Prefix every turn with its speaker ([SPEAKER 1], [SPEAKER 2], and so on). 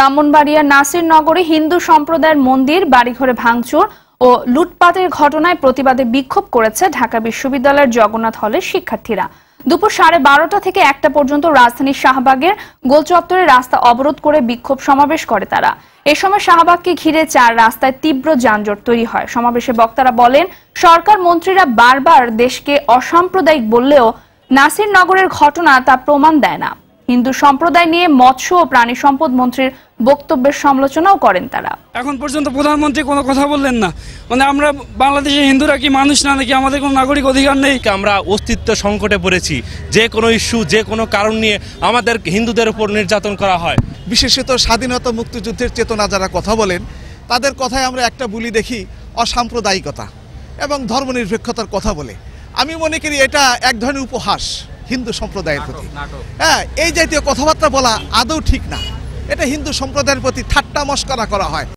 [SPEAKER 1] ব্রাহ্মণবাড়িয়ার নাসিরনগরে হিন্দু সম্প্রদায়ের মন্দির বাড়িঘরে ভাঙচুর ও লুটপাটের ঘটনায় প্রতিবাদে বিক্ষোভ করেছে ঢাকা বিশ্ববিদ্যালয়ের জগন্নাথ হলের শিক্ষার্থীরা। দুপুর 12:30 থেকে 1টা পর্যন্ত রাজধানীর শাহবাগের গোলচত্বরে রাস্তা অবরোধ করে বিক্ষোভ সমাবেশ করে তারা। এ সময় শাহবাগকে ঘিরে 4 রাস্তায় তীব্র যানজট তৈরি হয়। সমাবেশে বক্তারা বলেন, সরকার মন্ত্রীরা বারবার দেশকে অসাম্প্রদায়িক বললেও নাসিরনগরের ঘটনা তা প্রমাণ দেয় না। হিন্দু সম্প্রদায় নিয়ে মৎস্য ও প্রাণী সম্পদ মন্ত্রীর বক্তব্যের সমালোচনাও করেন তারা।
[SPEAKER 2] এখন পর্যন্ত প্রধানমন্ত্রী কোনো কথা বললেন না। মানে আমরা বাংলাদেশের হিন্দুরা কি মানুষ না, নাকি আমাদের কোনো নাগরিক অধিকার নেই?
[SPEAKER 3] আমরা অস্তিত্ব সংকটে পড়েছি। যে কোনো ইস্যু, যে কোনো কারণ নিয়ে আমাদের হিন্দুদের উপর নির্যাতন করা হয়।
[SPEAKER 4] বিশেষত স্বাধীনতা মুক্তিযুদ্ধের চেতনা যারা কথা বলেন, তাদের কথায় আমরা একটা বুলি দেখি অসাম্প্রদায়িকতা এবং ধর্মনিরপেক্ষতার কথা বলে। আমি মনে করি এটা এক ধরনের উপহাস হিন্দু সম্প্রদায়ের প্রতি। হ্যাঁ, এই জাতীয় কথাবার্তা বলা আদৌ ঠিক না। এটা হিন্দু সম্প্রদায়ের প্রতি ঠাট্টা মশকরা করা হয়।